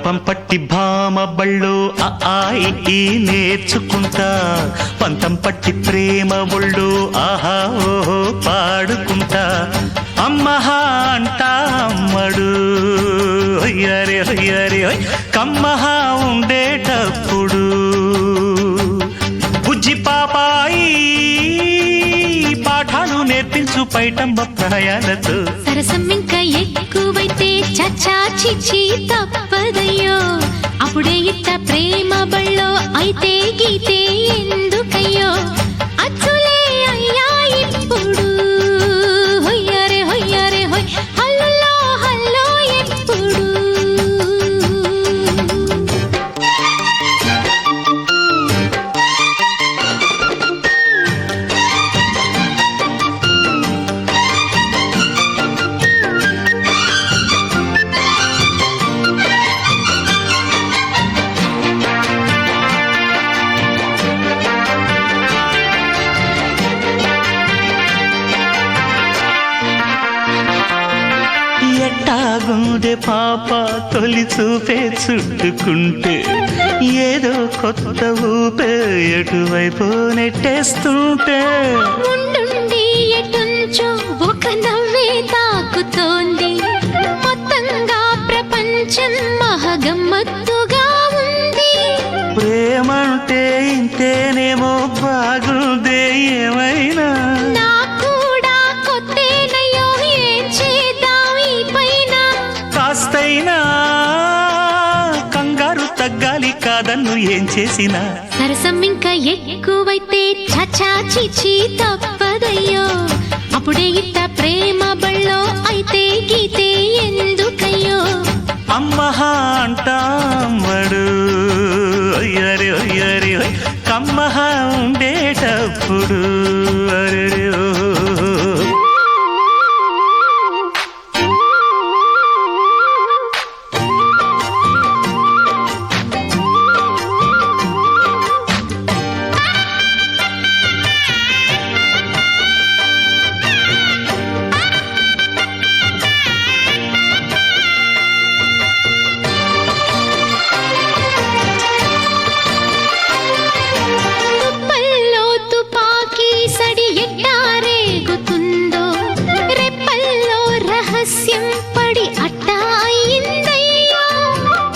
బలపం పట్టి భామ బళ్ళు ఈ నేర్చుకుంటా పంతం పట్టి ప్రేమ ఒళ్ళు ఆహా ఓహో పాడుకుంటా అమ్మహా అంటా అమ్మడు హొయ్యరే హొయ్యరే హొయ్ కమ్మహా ఉండేటప్పుడు బుజ్జి పాపాయి పాఠాలు నేర్పించు పైటమ్మ ప్రాయాలతో సరసం ఇంకా ఎక్కువైతే చచ్చా చిచ్చి తప్పదయ్యో అప్పుడే ఇట్ట ప్రేమ బళ్ళో అయితే గీతే ఎందుకయ్యో అచ్చులే అయ్యా ఇప్పుడు హొయ్యరే హొయ్యరే హొయ్ హల్లులో హల్లో ఎప్పుడు ఎట్టాగుండే పాప తొలి చూపే చుట్టుకుంటే ఏదో కొత్త ఊపే ఎటువైపు నెట్టేస్తుంటే ఉండుండి ఎటుంచో ఒక నవ్వే తాకుతోంది మొత్తంగా ప్రపంచం మహగమ్మత్తుగా ఉంది ప్రేమంటే ఇంతేనేమో బాగుందే ఏమైనా కాస్తైనా కంగారు తగ్గాలి కాదన్ను ఏం చేసినా సరసం ఇంకా ఎక్కువైతే చచా చిచి తప్పదయ్యో అప్పుడే ఇట్ట ప్రేమ బళ్ళో అయితే గీతే ఎందుకయ్యో అమ్మహా అంటామడు అయ్యరే అయ్యరే కమ్మహా ఉండేటప్పుడు అరే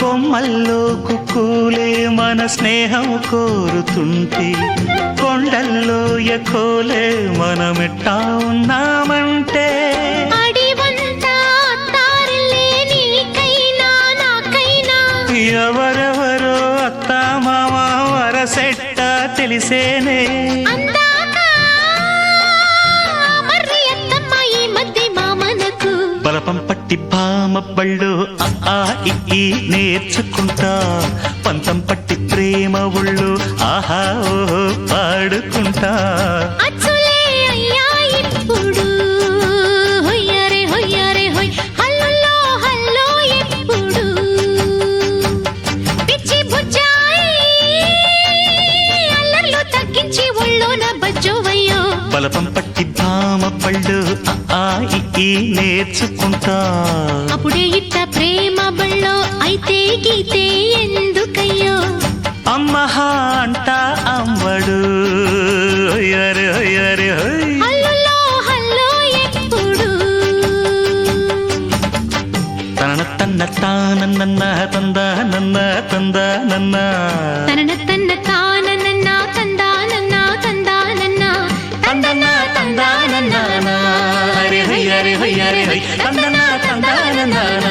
కొమ్మల్లో కుక్కూలే మన స్నేహం కోరుతుంటే కొండల్లో ఎకోలే మనమెట్టా ఉన్నామంటే ఎవరెవరో అత్త మామ వరసెట్ట తెలిసేనే బలపం పట్టి భామ బళ్ళు ఈ నేర్చుకుంటా పంతం పట్టి ప్రేమ ఒళ్ళు ఆహా ఓహో పాడుకుంటా అచ్చులే అయ్యా ఇప్పుడు హొయ్యరే హొయ్యరే హొయ్ హల్లులో హల్లో ఎప్పుడు పిచ్చి బుజ్జాయి అల్లర్లు తగ్గించి ఒళ్ళోన బజ్జోవయ్యో బలపం పట్టి భామ బళ్ళు ఈ నేర్చుకుంటా అప్పుడే ఇట్ట ప్రేమ బళ్ళో అయితే గీతే ఎందుకయ్యో అమ్మహా అంటా అమ్మడు హొయ్యరే హొయ్యరే హొయ్ హల్లులో హల్లో ఎప్పుడు తన తన్న తానన్న తందా నన్న తందా నన్న తన తన్న తానన్న తందా నన్న తందా నన్న తందన తందానన్న హరి హరి హరి హరి హరి తందన తందానన్న